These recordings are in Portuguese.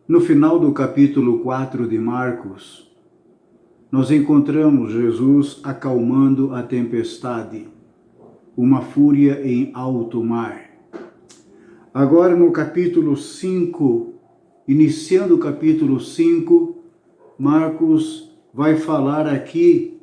No final do capítulo 4 de Marcos, nós encontramos Jesus acalmando a tempestade, uma fúria em alto mar. Agora no capítulo 5, iniciando o capítulo 5, Marcos vai falar aqui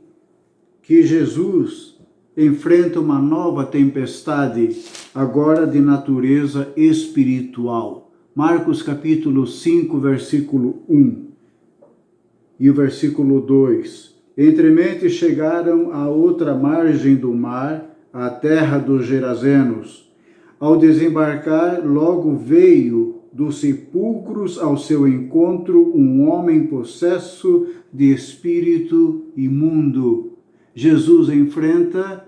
que Jesus enfrenta uma nova tempestade, agora de natureza espiritual. Marcos capítulo 5, versículo 1 e o versículo 2. Entremente chegaram à outra margem do mar, à terra dos Gerazenos. Ao desembarcar, logo veio dos sepulcros ao seu encontro um homem possesso de espírito imundo. Jesus enfrenta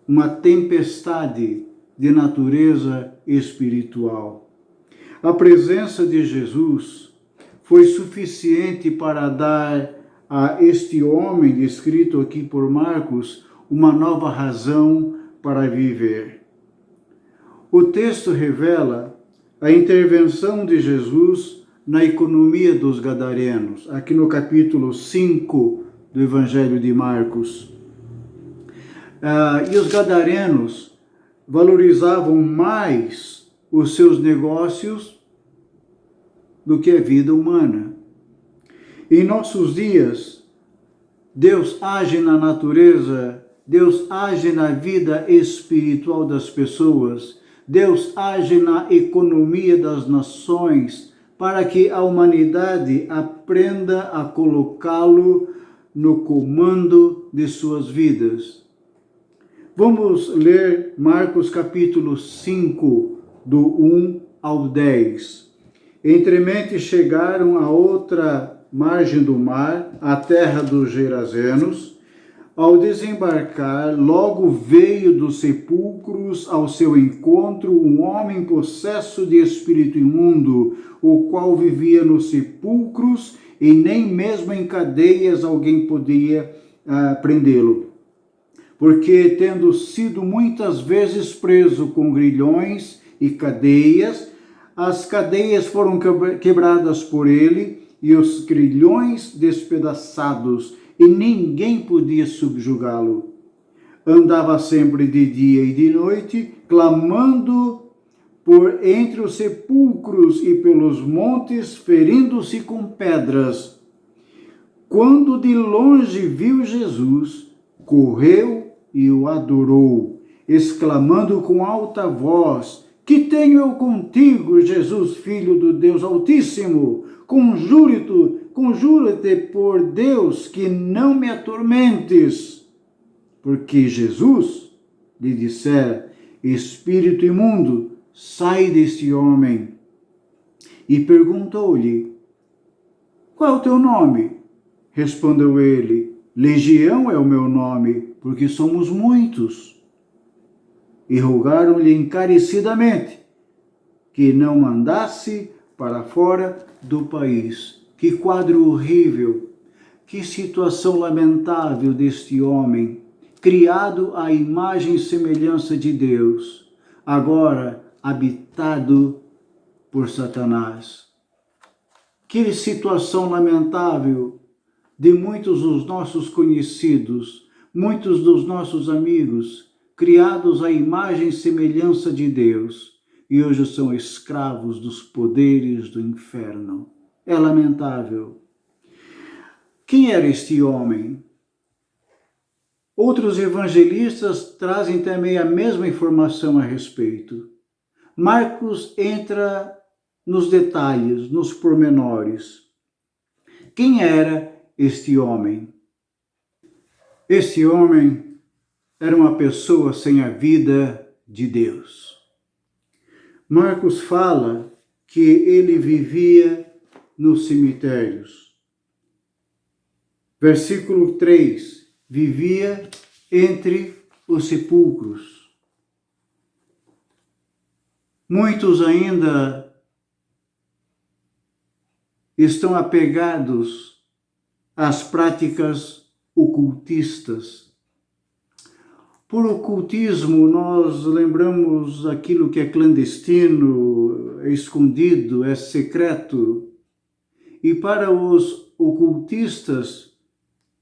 uma tempestade de natureza espiritual. A presença de Jesus foi suficiente para dar a este homem, descrito aqui por Marcos, uma nova razão para viver. O texto revela a intervenção de Jesus na economia dos gadarenos, aqui no capítulo 5 do Evangelho de Marcos. E os gadarenos valorizavam mais os seus negócios do que a vida humana. Em nossos dias, Deus age na natureza, Deus age na vida espiritual das pessoas, Deus age na economia das nações, para que a humanidade aprenda a colocá-lo no comando de suas vidas. Vamos ler Marcos capítulo 5, do 1 ao 10. Entremente chegaram à outra margem do mar, à terra dos Gerazenos. Ao desembarcar, logo veio dos sepulcros ao seu encontro um homem possesso de espírito imundo, o qual vivia nos sepulcros e nem mesmo em cadeias alguém podia prendê-lo. Porque, tendo sido muitas vezes preso com grilhões e cadeias, as cadeias foram quebradas por ele e os grilhões despedaçados, e ninguém podia subjugá-lo. Andava sempre de dia e de noite, clamando por entre os sepulcros e pelos montes, ferindo-se com pedras. Quando de longe viu Jesus, correu e o adorou, exclamando com alta voz: Que tenho eu contigo, Jesus, Filho do Deus Altíssimo? Conjuro-te por Deus que não me atormentes. Porque Jesus lhe dissera: Espírito imundo, sai deste homem. E perguntou-lhe: Qual é o teu nome? Respondeu ele: Legião é o meu nome, porque somos muitos. E rogaram-lhe encarecidamente que não mandasse para fora do país. Que quadro horrível, que situação lamentável deste homem, criado à imagem e semelhança de Deus, agora habitado por Satanás. Que situação lamentável de muitos dos nossos conhecidos, muitos dos nossos amigos, criados à imagem e semelhança de Deus, e hoje são escravos dos poderes do inferno. É lamentável. Quem era este homem? Outros evangelistas trazem também a mesma informação a respeito. Marcos entra nos detalhes, nos pormenores. Quem era este homem? Este homem era uma pessoa sem a vida de Deus. Marcos fala que ele vivia nos cemitérios. Versículo 3, vivia entre os sepulcros. Muitos ainda estão apegados às práticas ocultistas. Por ocultismo, nós lembramos aquilo que é clandestino, é escondido, é secreto. E para os ocultistas,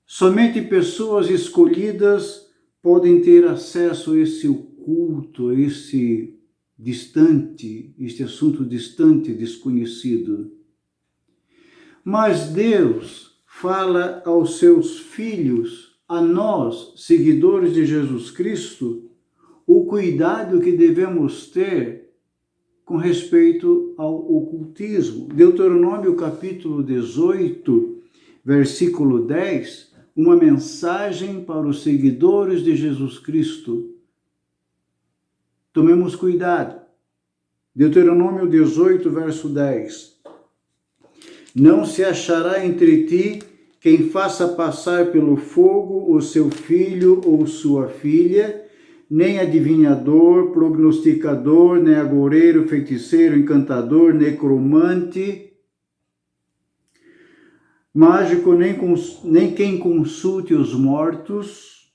somente pessoas escolhidas podem ter acesso a esse oculto, a esse assunto distante, desconhecido. Mas Deus fala aos seus filhos, a nós, seguidores de Jesus Cristo, o cuidado que devemos ter com respeito ao ocultismo. Deuteronômio capítulo 18, versículo 10, uma mensagem para os seguidores de Jesus Cristo. Tomemos cuidado. Deuteronômio 18, verso 10. Não se achará entre ti quem faça passar pelo fogo o seu filho ou sua filha, nem adivinhador, prognosticador, nem agoureiro, feiticeiro, encantador, necromante, mágico, nem quem consulte os mortos,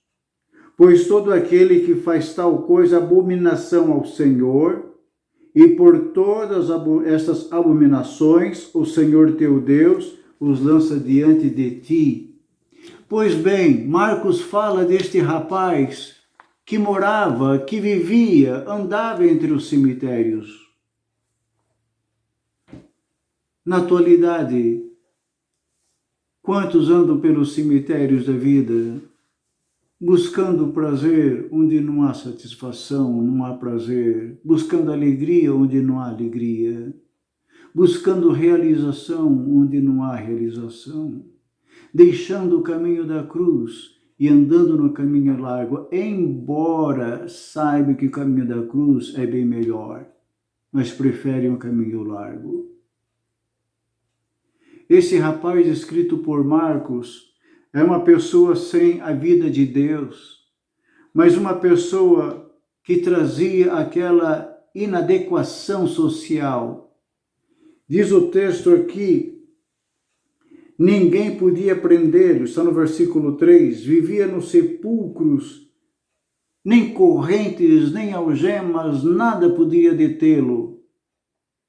pois todo aquele que faz tal coisa abominação ao Senhor, e por todas estas abominações o Senhor teu Deus os lança diante de ti. Pois bem, Marcos fala deste rapaz que morava, que vivia, andava entre os cemitérios. Na atualidade, quantos andam pelos cemitérios da vida, buscando prazer onde não há satisfação, não há prazer, buscando alegria onde não há alegria, buscando realização onde não há realização, deixando o caminho da cruz e andando no caminho largo, embora saiba que o caminho da cruz é bem melhor, mas preferem o caminho largo. Esse rapaz escrito por Marcos é uma pessoa sem a vida de Deus, mas uma pessoa que trazia aquela inadequação social. Diz o texto aqui, ninguém podia prendê-lo, está no versículo 3, vivia nos sepulcros, nem correntes, nem algemas, nada podia detê-lo.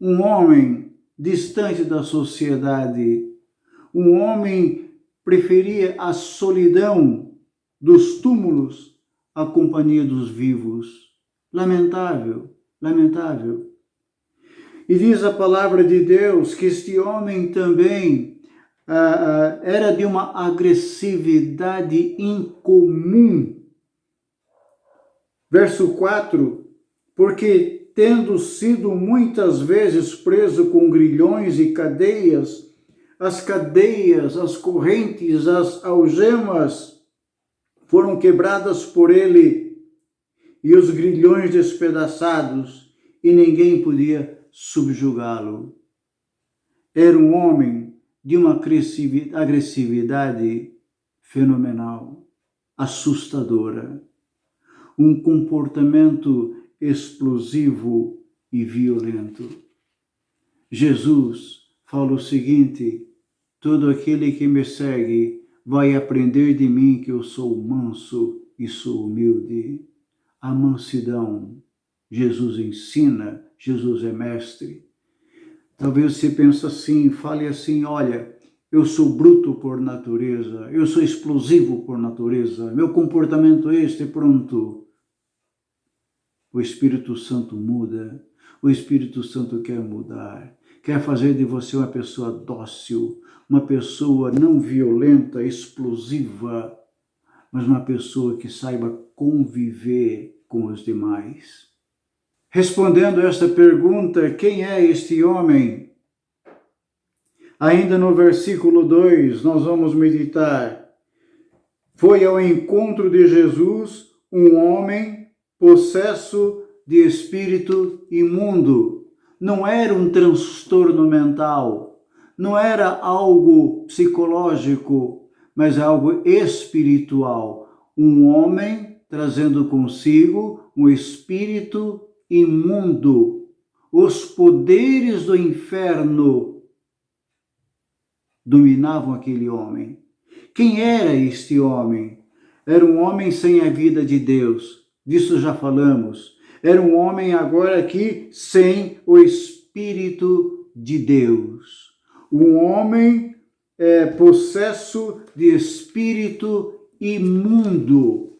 Um homem distante da sociedade, um homem preferia a solidão dos túmulos à companhia dos vivos. Lamentável, lamentável. E diz a palavra de Deus que este homem também era de uma agressividade incomum. Verso 4, porque tendo sido muitas vezes preso com grilhões e cadeias, as correntes, as algemas foram quebradas por ele e os grilhões despedaçados, e ninguém podia subjugá-lo. Era um homem de uma agressividade fenomenal, assustadora, um comportamento explosivo e violento. Jesus fala o seguinte: todo aquele que me segue vai aprender de mim que eu sou manso e sou humilde. A mansidão, Jesus ensina, Jesus é mestre. Talvez você pense assim, fale assim, olha, eu sou bruto por natureza, eu sou explosivo por natureza, meu comportamento é este, pronto. O Espírito Santo muda, o Espírito Santo quer mudar, quer fazer de você uma pessoa dócil, uma pessoa não violenta, explosiva, mas uma pessoa que saiba conviver com os demais. Respondendo a esta pergunta, quem é este homem? Ainda no versículo 2, nós vamos meditar. Foi ao encontro de Jesus um homem possesso de espírito imundo. Não era um transtorno mental, não era algo psicológico, mas algo espiritual. Um homem trazendo consigo um espírito imundo. Os poderes do inferno dominavam aquele homem. Quem era este homem? Era um homem sem a vida de Deus. Disso já falamos. Era um homem agora aqui sem o Espírito de Deus. Um homem possesso de espírito imundo.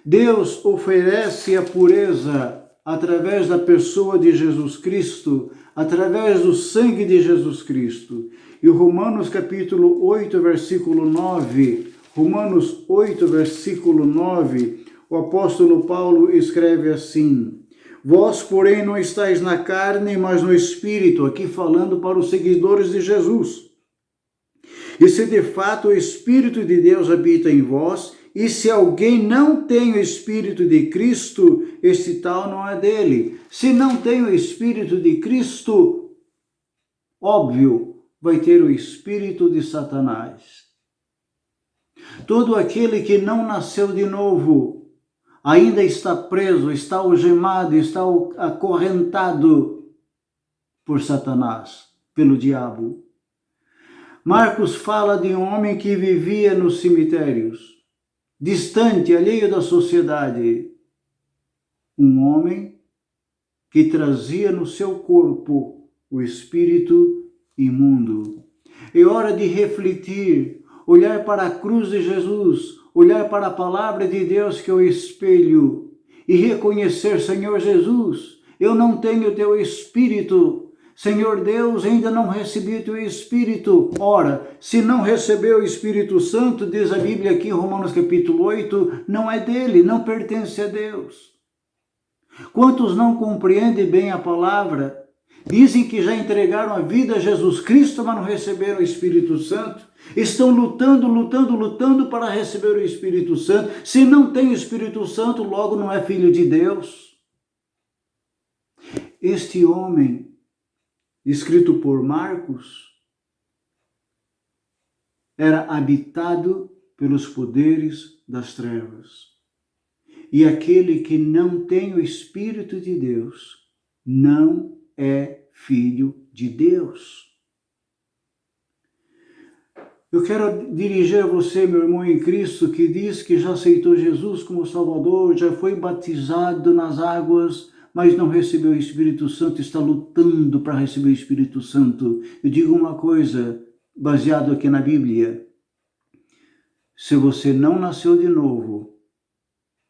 Deus oferece a pureza através da pessoa de Jesus Cristo, através do sangue de Jesus Cristo. E Romanos capítulo 8, versículo 9, Romanos 8, versículo 9, o apóstolo Paulo escreve assim: vós, porém, não estáis na carne, mas no Espírito, aqui falando para os seguidores de Jesus. E se de fato o Espírito de Deus habita em vós, e se alguém não tem o Espírito de Cristo, este tal não é dele. Se não tem o Espírito de Cristo, óbvio, vai ter o Espírito de Satanás. Todo aquele que não nasceu de novo, ainda está preso, está algemado, está acorrentado por Satanás, pelo diabo. Marcos fala de um homem que vivia nos cemitérios, distante, alheio da sociedade. Um homem que trazia no seu corpo o espírito imundo. É hora de refletir, olhar para a cruz de Jesus, olhar para a palavra de Deus que é o espelho e reconhecer: Senhor Jesus, eu não tenho teu espírito. Senhor Deus, ainda não recebi teu Espírito. Ora, se não recebeu o Espírito Santo, diz a Bíblia aqui em Romanos capítulo 8, não é dele, não pertence a Deus. Quantos não compreendem bem a palavra? Dizem que já entregaram a vida a Jesus Cristo, mas não receberam o Espírito Santo. Estão lutando para receber o Espírito Santo. Se não tem o Espírito Santo, logo não é filho de Deus. Este homem, escrito por Marcos, era habitado pelos poderes das trevas. E aquele que não tem o Espírito de Deus não é filho de Deus. Eu quero dirigir a você, meu irmão em Cristo, que diz que já aceitou Jesus como Salvador, já foi batizado nas águas, mas não recebeu o Espírito Santo, está lutando para receber o Espírito Santo. Eu digo uma coisa, baseado aqui na Bíblia: se você não nasceu de novo,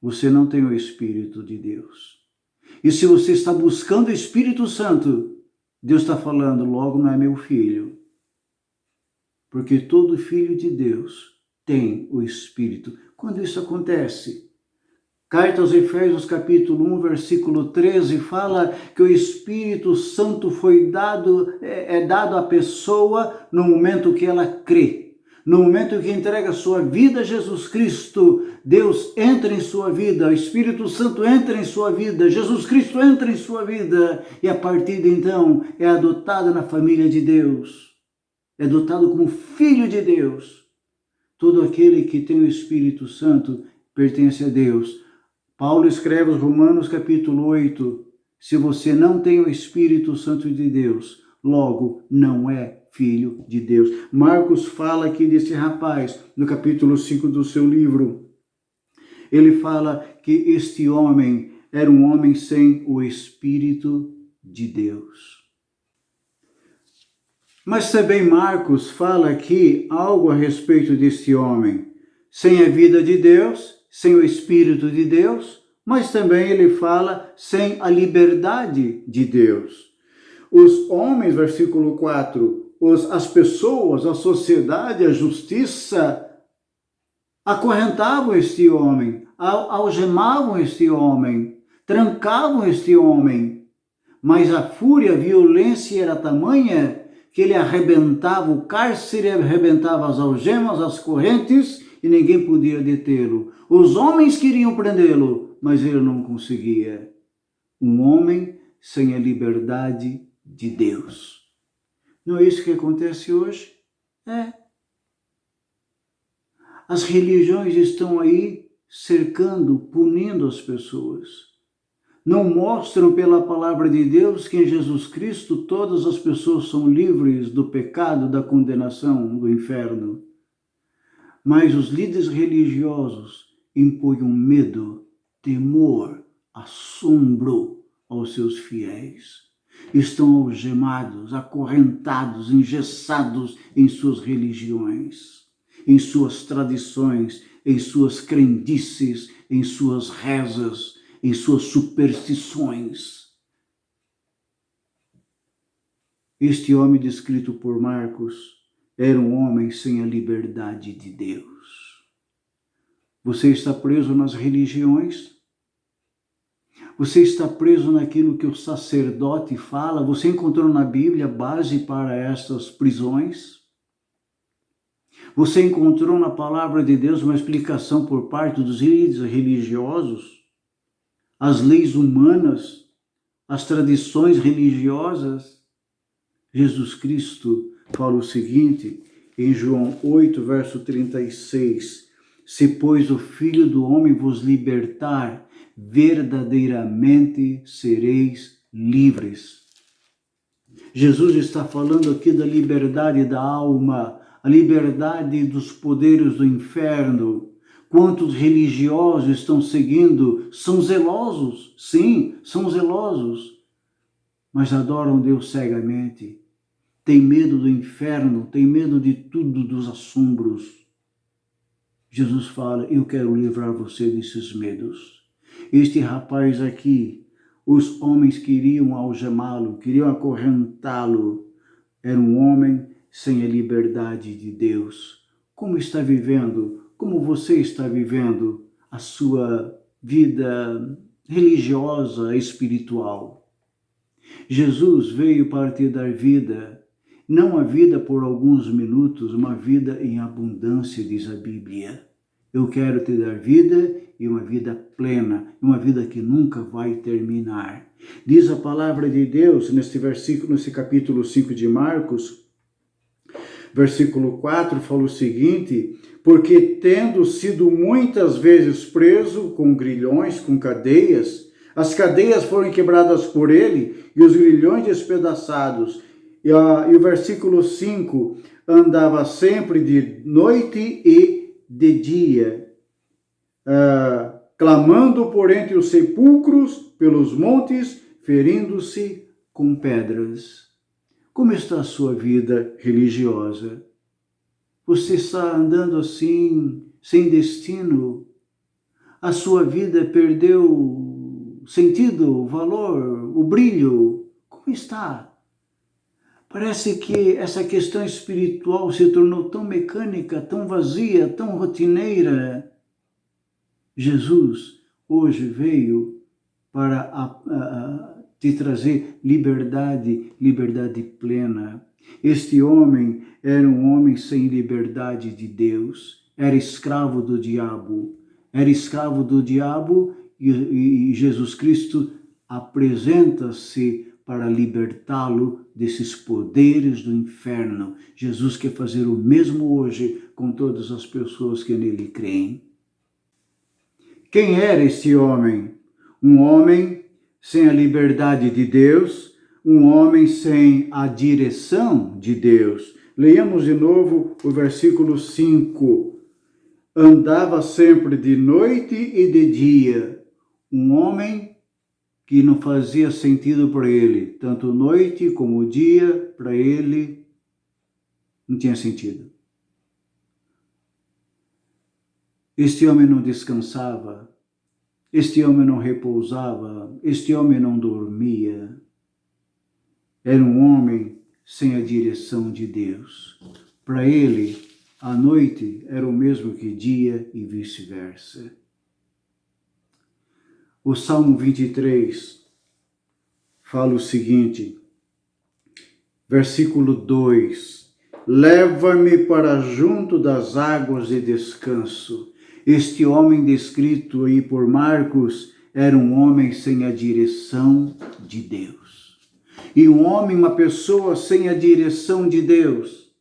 você não tem o Espírito de Deus. E se você está buscando o Espírito Santo, Deus está falando: logo não é meu filho. Porque todo filho de Deus tem o Espírito. Quando isso acontece? Carta aos Efésios capítulo 1, versículo 13, fala que o Espírito Santo foi dado à pessoa no momento que ela crê. No momento que entrega sua vida a Jesus Cristo, Deus entra em sua vida, o Espírito Santo entra em sua vida, Jesus Cristo entra em sua vida, e a partir de então é adotado na família de Deus, é adotado como filho de Deus. Todo aquele que tem o Espírito Santo pertence a Deus. Paulo escreve aos Romanos capítulo 8, se você não tem o Espírito Santo de Deus, logo não é filho de Deus. Marcos fala aqui desse rapaz, no capítulo 5 do seu livro. Ele fala que este homem era um homem sem o Espírito de Deus. Mas também Marcos fala aqui algo a respeito deste homem, sem a vida de Deus, sem o Espírito de Deus, mas também ele fala sem a liberdade de Deus. Os homens, versículo 4, as pessoas, a sociedade, a justiça, acorrentavam este homem, algemavam este homem, trancavam este homem, mas a fúria, a violência era tamanha que ele arrebentava o cárcere, arrebentava as algemas, as correntes, e ninguém podia detê-lo. Os homens queriam prendê-lo, mas ele não conseguia. Um homem sem a liberdade de Deus. Não é isso que acontece hoje? É. As religiões estão aí cercando, punindo as pessoas. Não mostram pela palavra de Deus que em Jesus Cristo todas as pessoas são livres do pecado, da condenação, do inferno. Mas os líderes religiosos impunham medo, temor, assombro aos seus fiéis. Estão algemados, acorrentados, engessados em suas religiões, em suas tradições, em suas crendices, em suas rezas, em suas superstições. Este homem descrito por Marcos era um homem sem a liberdade de Deus. Você está preso nas religiões? Você está preso naquilo que o sacerdote fala? Você encontrou na Bíblia base para estas prisões? Você encontrou na palavra de Deus uma explicação por parte dos líderes religiosos? As leis humanas? As tradições religiosas? Jesus Cristo fala o seguinte, em João 8, verso 36, se, pois, o Filho do Homem vos libertar, verdadeiramente sereis livres. Jesus está falando aqui da liberdade da alma, a liberdade dos poderes do inferno. Quantos religiosos estão seguindo, são zelosos, sim, são zelosos, mas adoram Deus cegamente, tem medo do inferno, tem medo de tudo, dos assombros. Jesus fala, eu quero livrar você desses medos. Este rapaz aqui, os homens queriam algemá-lo, queriam acorrentá-lo. Era um homem sem a liberdade de Deus. Como está vivendo? Como você está vivendo a sua vida religiosa, espiritual? Jesus veio para te dar vida, não a vida por alguns minutos, uma vida em abundância, diz a Bíblia. Eu quero te dar vida e uma vida plena, uma vida que nunca vai terminar. Diz a palavra de Deus neste versículo, nesse capítulo 5 de Marcos, versículo 4, fala o seguinte, porque tendo sido muitas vezes preso com grilhões, com cadeias, as cadeias foram quebradas por ele e os grilhões despedaçados. E o versículo 5, andava sempre de noite e de dia, clamando por entre os sepulcros, pelos montes, ferindo-se com pedras. Como está a sua vida religiosa? Você está andando assim, sem destino? A sua vida perdeu sentido, valor, o brilho? Como está? Parece que essa questão espiritual se tornou tão mecânica, tão vazia, tão rotineira. Jesus hoje veio para te trazer liberdade, liberdade plena. Este homem era um homem sem liberdade de Deus, era escravo do diabo. Era escravo do diabo e Jesus Cristo apresenta-se para libertá-lo desses poderes do inferno. Jesus quer fazer o mesmo hoje com todas as pessoas que nele creem. Quem era esse homem? Um homem sem a liberdade de Deus, um homem sem a direção de Deus. Leiamos de novo o versículo 5. Andava sempre de noite e de dia. Um homem que não fazia sentido para ele, tanto noite como dia, para ele não tinha sentido. Este homem não descansava, este homem não repousava, este homem não dormia. Era um homem sem a direção de Deus. Para ele, a noite era o mesmo que dia e vice-versa. O Salmo 23 fala o seguinte, versículo 2, leva-me para junto das águas de descanso. Este homem descrito aí por Marcos era um homem sem a direção de Deus. E um homem, uma pessoa sem a direção de Deus,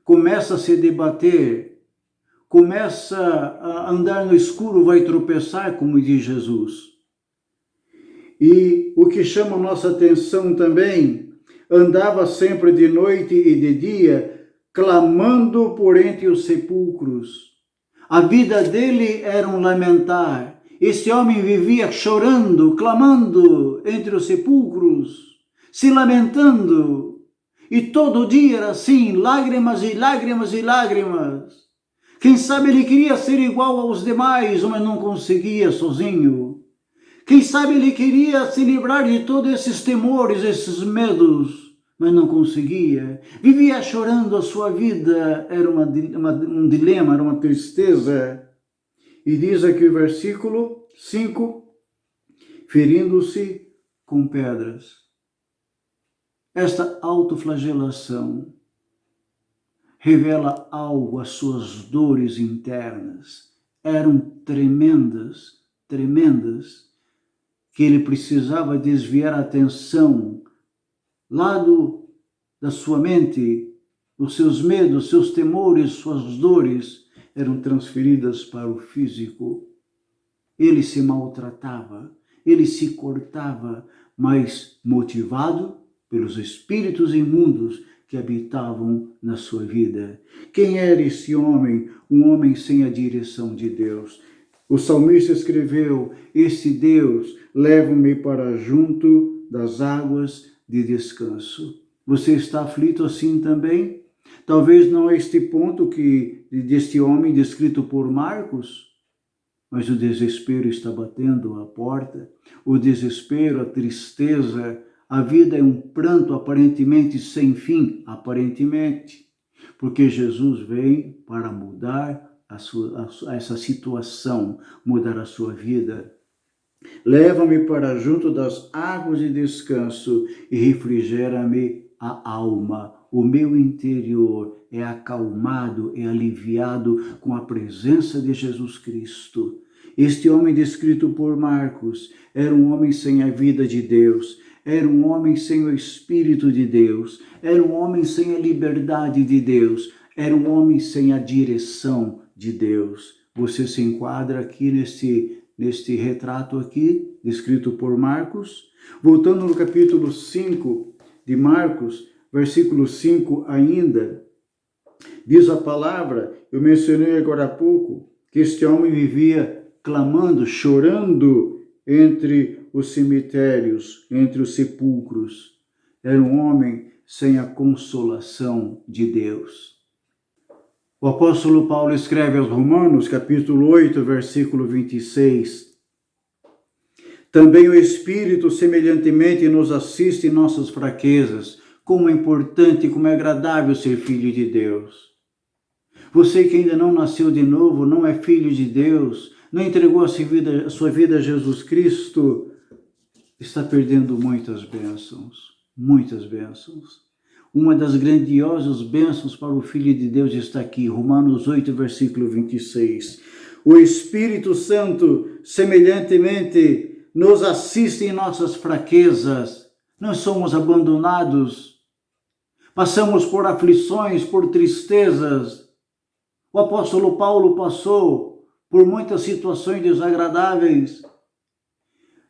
começa a se debater, começa a andar no escuro, vai tropeçar, como diz Jesus. E o que chama a nossa atenção também, andava sempre de noite e de dia, clamando por entre os sepulcros. A vida dele era um lamentar. Este homem vivia chorando, clamando entre os sepulcros, se lamentando. E todo dia era assim, lágrimas e lágrimas e lágrimas. Quem sabe ele queria ser igual aos demais, mas não conseguia sozinho. Quem sabe ele queria se livrar de todos esses temores, esses medos, mas não conseguia. Vivia chorando a sua vida, era um dilema, era uma tristeza. E diz aqui o versículo 5, ferindo-se com pedras. Esta autoflagelação revela algo, as suas dores internas eram tremendas, tremendas, que ele precisava desviar a atenção lá da sua mente, os seus medos, seus temores, suas dores eram transferidas para o físico. Ele se maltratava, ele se cortava, mas motivado pelos espíritos imundos que habitavam na sua vida. Quem era esse homem? Um homem sem a direção de Deus. O salmista escreveu: esse Deus leva-me para junto das águas de descanso. Você está aflito assim também? Talvez não a este ponto deste homem descrito por Marcos, mas o desespero está batendo a porta. O desespero, a tristeza, a vida é um pranto aparentemente sem fim, aparentemente, porque Jesus vem para mudar essa situação, mudar a sua vida. Leva-me para junto das águas de descanso e refrigera-me a alma. O meu interior é acalmado, é aliviado com a presença de Jesus Cristo. Este homem descrito por Marcos era um homem sem a vida de Deus, era um homem sem o Espírito de Deus, era um homem sem a liberdade de Deus, era um homem sem a direção de Deus. Você se enquadra aqui neste retrato aqui, descrito por Marcos? Voltando no capítulo 5 de Marcos, versículo 5 ainda, diz a palavra, eu mencionei agora há pouco, que este homem vivia clamando, chorando entre os cemitérios, entre os sepulcros. Era um homem sem a consolação de Deus. O apóstolo Paulo escreve aos Romanos, capítulo 8, versículo 26. Também o Espírito semelhantemente nos assiste em nossas fraquezas. Como é importante, como é agradável ser filho de Deus. Você que ainda não nasceu de novo, não é filho de Deus, não entregou a sua vida a Jesus Cristo, está perdendo muitas bênçãos, muitas bênçãos. Uma das grandiosas bênçãos para o Filho de Deus está aqui, Romanos 8, versículo 26. O Espírito Santo, semelhantemente, nos assiste em nossas fraquezas. Nós somos abandonados, passamos por aflições, por tristezas. O apóstolo Paulo passou por muitas situações desagradáveis.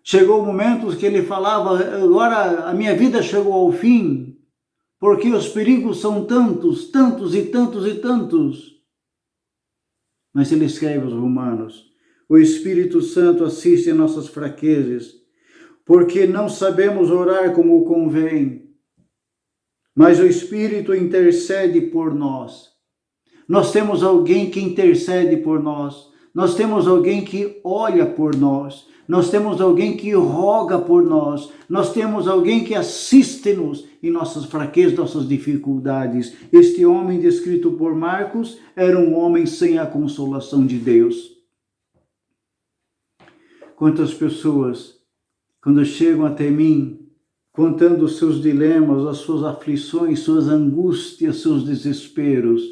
Chegou momentos que ele falava, agora a minha vida chegou ao fim, porque os perigos são tantos, tantos e tantos e tantos. Mas ele escreve aos Romanos, o Espírito Santo assiste em nossas fraquezas, porque não sabemos orar como convém, mas o Espírito intercede por nós. Nós temos alguém que intercede por nós, nós temos alguém que olha por nós, nós temos alguém que roga por nós, nós temos alguém que assiste-nos em nossas fraquezas, nossas dificuldades. Este homem descrito por Marcos era um homem sem a consolação de Deus. Quantas pessoas, quando chegam até mim, contando os seus dilemas, as suas aflições, suas angústias, seus desesperos,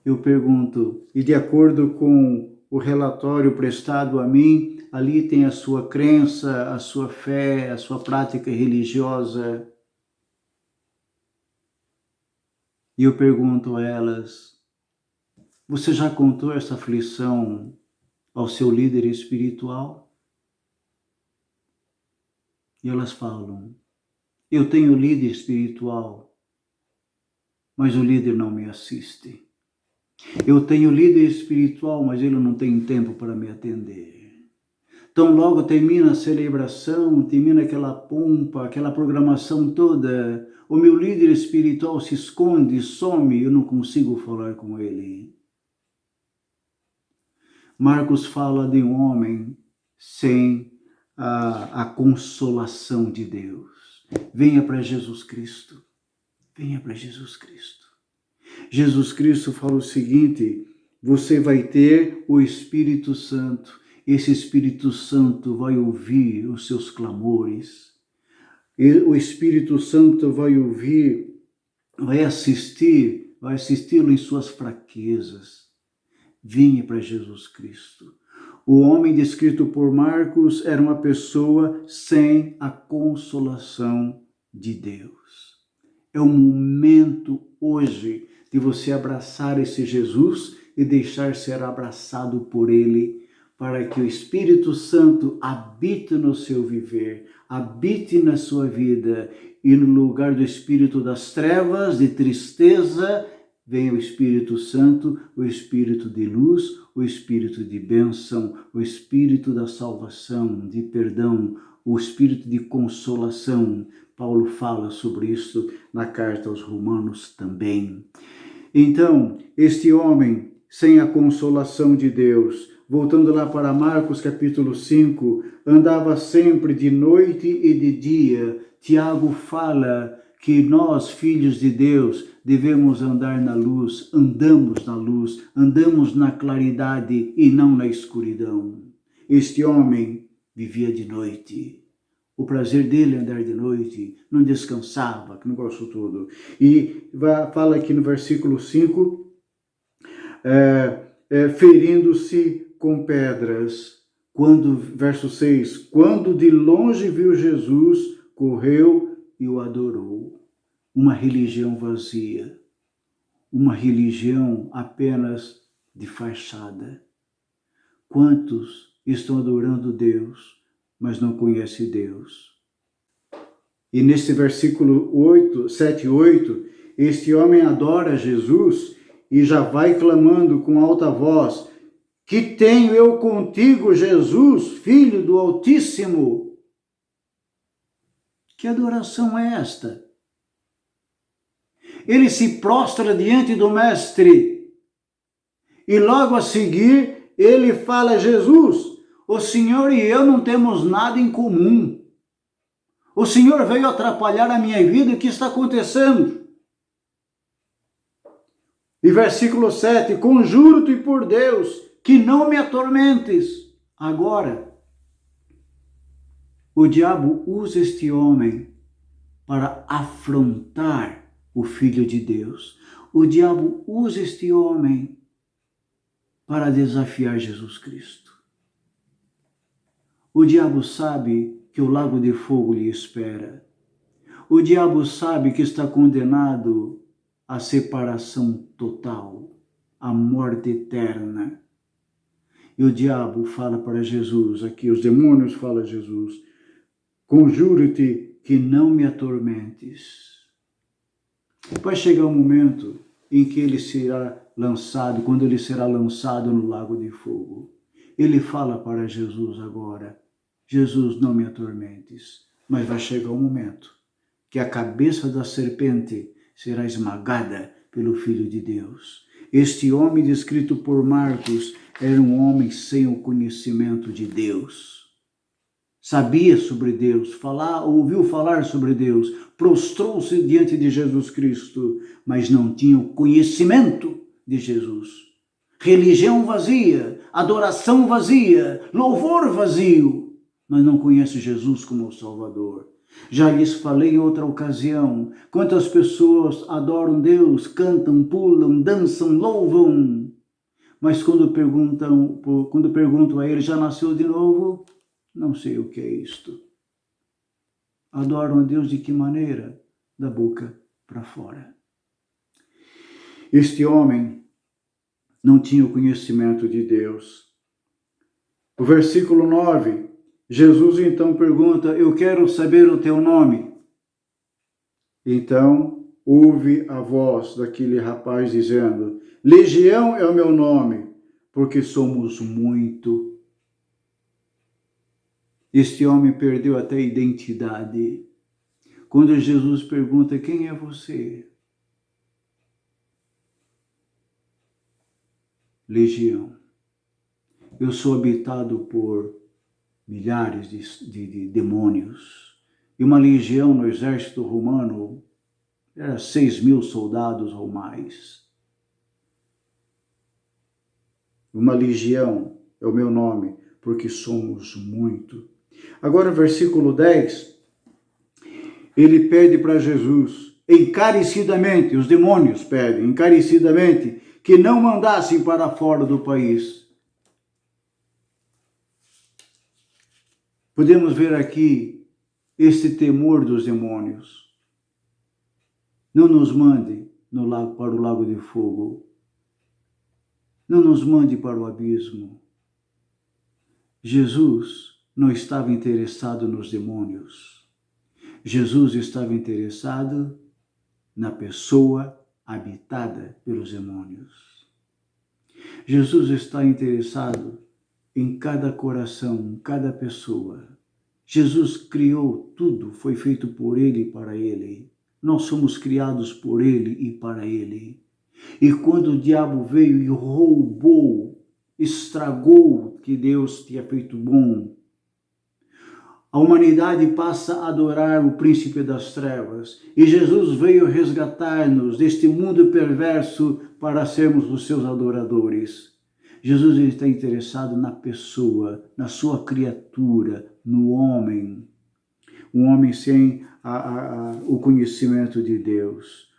eu pergunto, e de acordo com o relatório prestado a mim, ali tem a sua crença, a sua fé, a sua prática religiosa. E eu pergunto a elas, você já contou essa aflição ao seu líder espiritual? E elas falam, eu tenho líder espiritual, mas o líder não me assiste. Eu tenho líder espiritual, mas ele não tem tempo para me atender. Então logo termina a celebração, termina aquela pompa, aquela programação toda, o meu líder espiritual se esconde, some, eu não consigo falar com ele. Marcos fala de um homem sem a consolação de Deus. Venha para Jesus Cristo. Venha para Jesus Cristo. Jesus Cristo fala o seguinte: você vai ter o Espírito Santo. Esse Espírito Santo vai ouvir os seus clamores. O Espírito Santo vai ouvir, vai assisti-lo em suas fraquezas. Venha para Jesus Cristo. O homem descrito por Marcos era uma pessoa sem a consolação de Deus. É o momento hoje de você abraçar esse Jesus e deixar ser abraçado por ele, para que o Espírito Santo habite no seu viver, habite na sua vida, e no lugar do espírito das trevas, de tristeza, venha o Espírito Santo, o Espírito de luz, o Espírito de bênção, o Espírito da salvação, de perdão, o Espírito de consolação. Paulo fala sobre isso na carta aos Romanos também. Então, este homem, sem a consolação de Deus, voltando lá para Marcos capítulo 5, andava sempre de noite e de dia. Tiago fala que nós, filhos de Deus, devemos andar na luz, andamos na claridade e não na escuridão. Este homem vivia de noite. O prazer dele é andar de noite, não descansava, que negócio todo. E fala aqui no versículo 5, ferindo-se com pedras. Verso 6, quando de longe viu Jesus, correu e o adorou. Uma religião vazia, uma religião apenas de fachada. Quantos estão adorando Deus, mas não conhecem Deus? E nesse versículo 7 e 8, este homem adora Jesus e já vai clamando com alta voz: que tenho eu contigo, Jesus, Filho do Altíssimo? Que adoração é esta? Ele se prostra diante do Mestre e logo a seguir ele fala: Jesus, o Senhor e eu não temos nada em comum. O Senhor veio atrapalhar a minha vida, o que está acontecendo? E versículo 7, conjuro-te por Deus, que não me atormentes. Agora, o diabo usa este homem para afrontar o Filho de Deus. O diabo usa este homem para desafiar Jesus Cristo. O diabo sabe que o lago de fogo lhe espera. O diabo sabe que está condenado à separação total, à morte eterna. E o diabo fala para Jesus, aqui os demônios falam a Jesus: conjuro-te que não me atormentes. Vai chegar um momento em que ele será lançado, quando ele será lançado no lago de fogo. Ele fala para Jesus agora: Jesus, não me atormentes. Mas vai chegar um momento que a cabeça da serpente será esmagada pelo Filho de Deus. Este homem descrito por Marcos era um homem sem o conhecimento de Deus. Sabia sobre Deus, ouviu falar sobre Deus, prostrou-se diante de Jesus Cristo, mas não tinha o conhecimento de Jesus. Religião vazia, adoração vazia, louvor vazio, mas não conhece Jesus como o Salvador. Já lhes falei em outra ocasião, quantas pessoas adoram Deus, cantam, pulam, dançam, louvam, mas quando perguntam a ele: já nasceu de novo? Não sei o que é isto. Adoram a Deus de que maneira? Da boca para fora. Este homem não tinha o conhecimento de Deus. O versículo 9, Jesus então pergunta: eu quero saber o teu nome. Então ouve a voz daquele rapaz dizendo: Legião é o meu nome, porque somos muito. Este homem perdeu até a identidade. Quando Jesus pergunta: quem é você? Legião. Eu sou habitado por milhares de demônios. E uma legião no exército romano era 6.000 soldados ou mais. Uma legião é o meu nome, porque somos muito. Agora, versículo 10, ele pede para Jesus, encarecidamente, os demônios pedem, encarecidamente, que não mandassem para fora do país. Podemos ver aqui esse temor dos demônios. Não nos mande para o lago de fogo. Não nos mande para o abismo. Jesus não estava interessado nos demônios. Jesus estava interessado na pessoa habitada pelos demônios. Jesus está interessado em cada coração, em cada pessoa. Jesus criou tudo, foi feito por Ele e para Ele. Nós somos criados por Ele e para Ele. E quando o diabo veio e roubou, estragou o que Deus tinha feito bom, a humanidade passa a adorar o príncipe das trevas. E Jesus veio resgatar-nos deste mundo perverso para sermos os seus adoradores. Jesus está interessado na pessoa, na sua criatura, no homem. Um homem sem o conhecimento de Deus.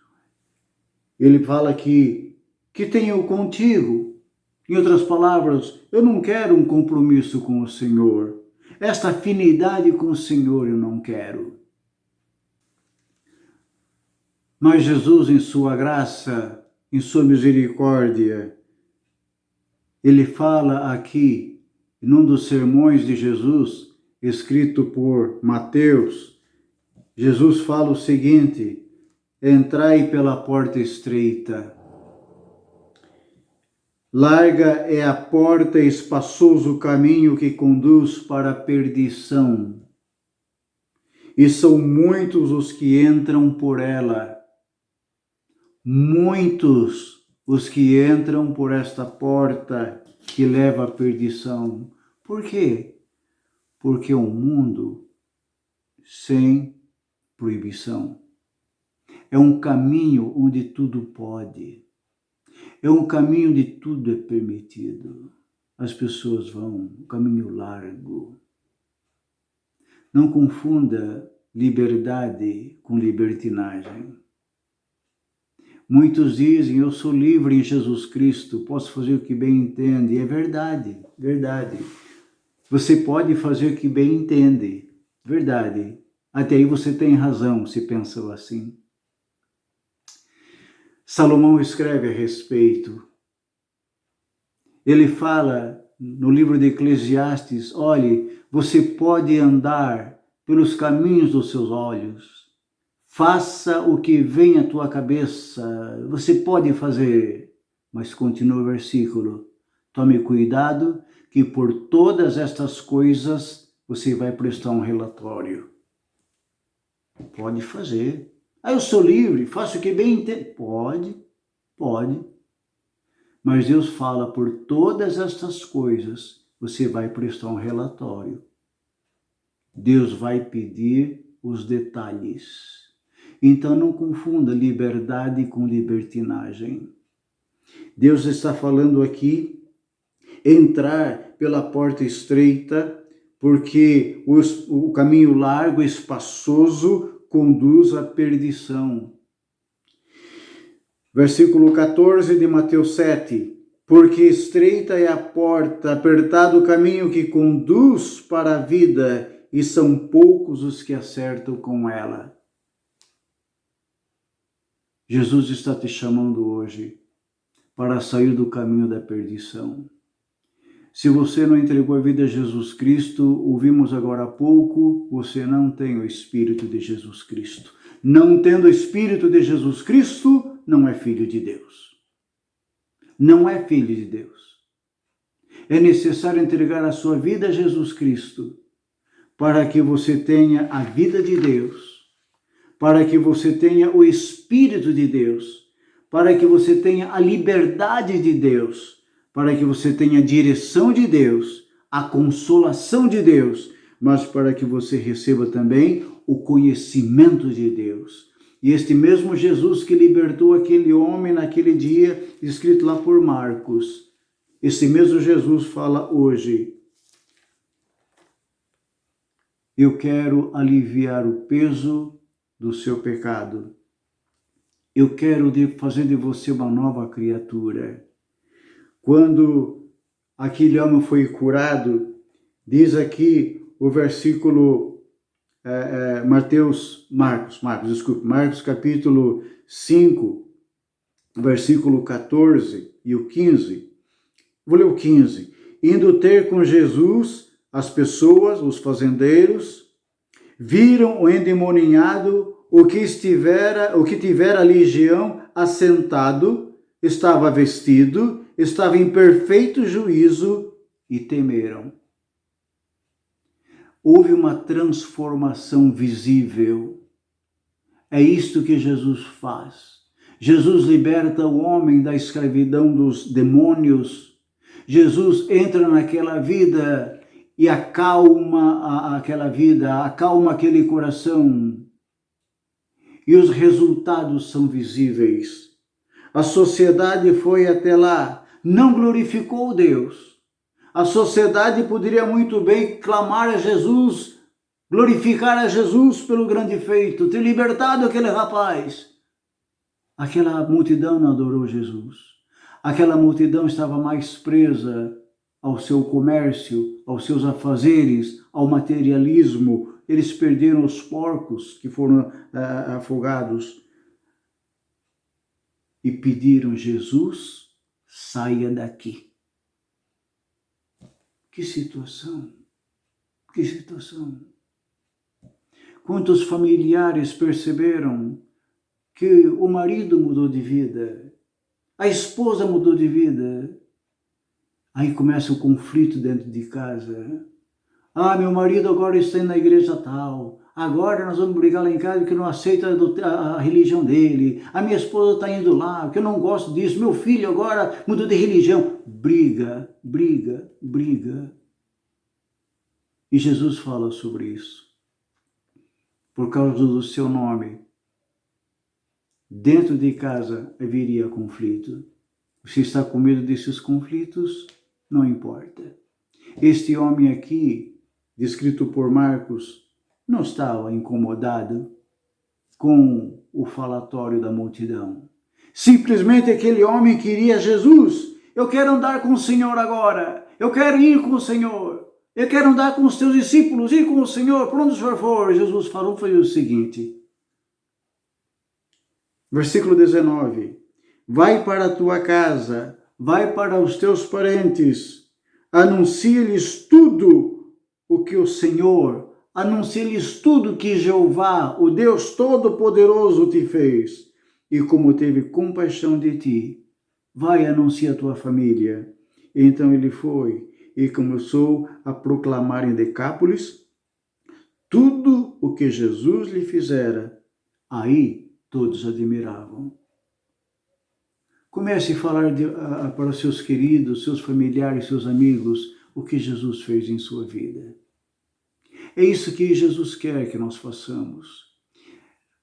Ele fala que tenho contigo. Em outras palavras, eu não quero um compromisso com o Senhor. Esta afinidade com o Senhor eu não quero. Mas Jesus, em sua graça, em sua misericórdia, ele fala aqui, num dos sermões de Jesus, escrito por Mateus, Jesus fala o seguinte: entrai pela porta estreita. Larga é a porta e espaçoso o caminho que conduz para a perdição. E são muitos os que entram por ela. Muitos os que entram por esta porta que leva à perdição. Por quê? Porque é um mundo sem proibição. É um caminho onde tudo pode. É um caminho onde tudo é permitido. As pessoas vão, um caminho largo. Não confunda liberdade com libertinagem. Muitos dizem, eu sou livre em Jesus Cristo, posso fazer o que bem entende. E é verdade, verdade. Você pode fazer o que bem entende, verdade. Até aí você tem razão, se pensou assim. Salomão escreve a respeito. Ele fala no livro de Eclesiastes, olhe, você pode andar pelos caminhos dos seus olhos. Faça o que vem à tua cabeça. Você pode fazer. Mas continua o versículo. Tome cuidado que por todas estas coisas você vai prestar um relatório. Pode fazer. Eu sou livre, faço o que bem entendo. Pode. Mas Deus fala, por todas estas coisas, você vai prestar um relatório. Deus vai pedir os detalhes. Então não confunda liberdade com libertinagem. Deus está falando aqui, entrar pela porta estreita, porque o caminho largo, espaçoso, conduz à perdição. Versículo 14 de Mateus 7. Porque estreita é a porta, apertado o caminho que conduz para a vida, e são poucos os que acertam com ela. Jesus está te chamando hoje para sair do caminho da perdição. Se você não entregou a vida a Jesus Cristo, ouvimos agora há pouco, você não tem o Espírito de Jesus Cristo. Não tendo o Espírito de Jesus Cristo, não é filho de Deus. Não é filho de Deus. É necessário entregar a sua vida a Jesus Cristo para que você tenha a vida de Deus, para que você tenha o Espírito de Deus, para que você tenha a liberdade de Deus, para que você tenha a direção de Deus, a consolação de Deus, mas para que você receba também o conhecimento de Deus. E este mesmo Jesus que libertou aquele homem naquele dia, escrito lá por Marcos, esse mesmo Jesus fala hoje: eu quero aliviar o peso do seu pecado. Eu quero fazer de você uma nova criatura. Quando aquele homem foi curado, diz aqui o versículo, Marcos capítulo 5, versículo 14 e o 15. Vou ler o 15. Indo ter com Jesus, as pessoas, os fazendeiros, viram o endemoniado, o que tivera a legião, assentado, estava vestido, estava em perfeito juízo e temeram. Houve uma transformação visível. É isto que Jesus faz. Jesus liberta o homem da escravidão dos demônios. Jesus entra naquela vida e acalma aquela vida, acalma aquele coração. E os resultados são visíveis. A sociedade foi até lá, não glorificou Deus. A sociedade poderia muito bem clamar a Jesus, glorificar a Jesus pelo grande feito, ter libertado aquele rapaz. Aquela multidão não adorou Jesus. Aquela multidão estava mais presa ao seu comércio, aos seus afazeres, ao materialismo. Eles perderam os porcos que foram afogados e pediram: Jesus, saia daqui. Que situação, que situação. Quantos familiares perceberam que o marido mudou de vida, a esposa mudou de vida. Aí começa o conflito dentro de casa. Ah, meu marido agora está indo na igreja tal. Agora nós vamos brigar lá em casa porque não aceita a religião dele. A minha esposa está indo lá porque eu não gosto disso. Meu filho agora mudou de religião. Briga, briga, briga. E Jesus fala sobre isso. Por causa do seu nome, dentro de casa haveria conflito. Se está com medo desses conflitos, não importa. Este homem aqui, descrito por Marcos, não estava incomodado com o falatório da multidão. Simplesmente aquele homem queria Jesus. Eu quero andar com o Senhor agora. Eu quero ir com o Senhor. Eu quero andar com os teus discípulos, ir com o Senhor. Por onde o Senhor for? Jesus falou, foi o seguinte. Versículo 19. Vai para a tua casa, vai para os teus parentes, anuncia-lhes tudo o que o Senhor, anuncia-lhes tudo que Jeová, o Deus Todo-Poderoso, te fez. E como teve compaixão de ti, vai anunciar a tua família. Então ele foi e começou a proclamar em Decápolis tudo o que Jesus lhe fizera. Aí todos admiravam. Comece a falar para os seus queridos, seus familiares, seus amigos, o que Jesus fez em sua vida. É isso que Jesus quer que nós façamos.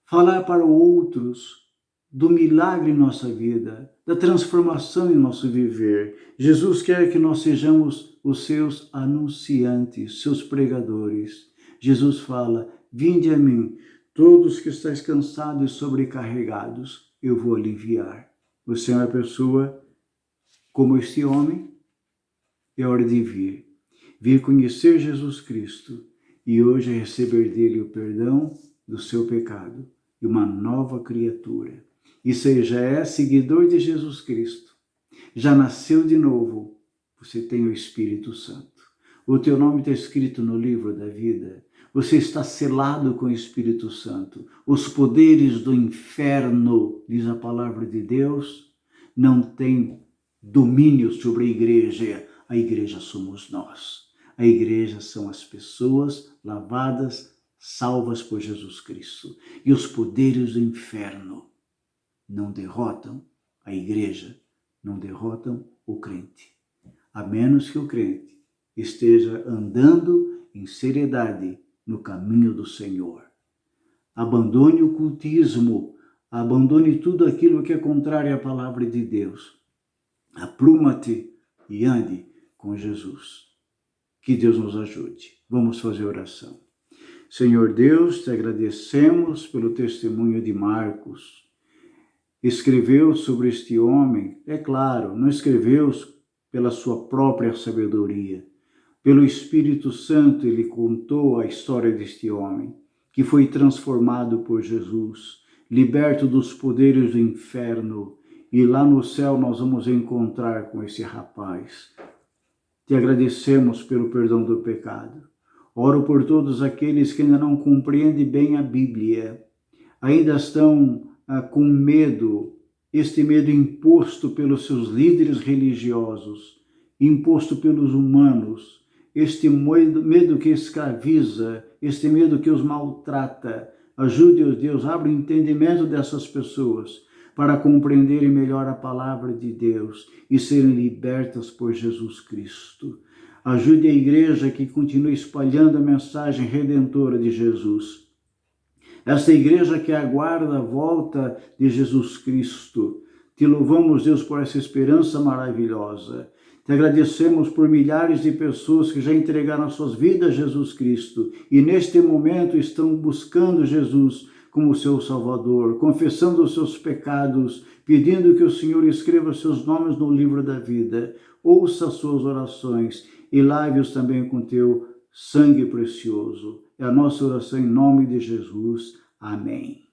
Falar para outros do milagre em nossa vida, da transformação em nosso viver. Jesus quer que nós sejamos os seus anunciantes, seus pregadores. Jesus fala, vinde a mim, todos que estáis cansados e sobrecarregados, eu vou aliviar. Você é uma pessoa como este homem? É hora de vir. Vir conhecer Jesus Cristo e hoje receber dele o perdão do seu pecado e uma nova criatura. E você já é seguidor de Jesus Cristo. Já nasceu de novo. Você tem o Espírito Santo. O teu nome está escrito no livro da vida. Você está selado com o Espírito Santo. Os poderes do inferno, diz a palavra de Deus, não têm domínio sobre a igreja. A igreja somos nós. A igreja são as pessoas lavadas, salvas por Jesus Cristo. E os poderes do inferno não derrotam a igreja, não derrotam o crente. A menos que o crente esteja andando em seriedade no caminho do Senhor. Abandone o cultismo, abandone tudo aquilo que é contrário à palavra de Deus. Apruma-te e ande com Jesus. Que Deus nos ajude. Vamos fazer oração. Senhor Deus, te agradecemos pelo testemunho de Marcos. Escreveu sobre este homem, é claro, não escreveu pela sua própria sabedoria. Pelo Espírito Santo ele contou a história deste homem, que foi transformado por Jesus, liberto dos poderes do inferno, e lá no céu nós vamos encontrar com esse rapaz. Te agradecemos pelo perdão do pecado. Oro por todos aqueles que ainda não compreendem bem a Bíblia, ainda estão com medo, este medo imposto pelos seus líderes religiosos, imposto pelos humanos, este medo que escraviza, este medo que os maltrata. Ajude-os, Deus, abre o entendimento dessas pessoas para compreenderem melhor a palavra de Deus e serem libertas por Jesus Cristo. Ajude a igreja que continue espalhando a mensagem redentora de Jesus. Esta igreja que aguarda a volta de Jesus Cristo. Te louvamos, Deus, por essa esperança maravilhosa. Te agradecemos por milhares de pessoas que já entregaram suas vidas a Jesus Cristo e neste momento estão buscando Jesus como seu Salvador, confessando os seus pecados, pedindo que o Senhor escreva seus nomes no livro da vida. Ouça as suas orações e lave-os também com teu sangue precioso. É a nossa oração em nome de Jesus. Amém.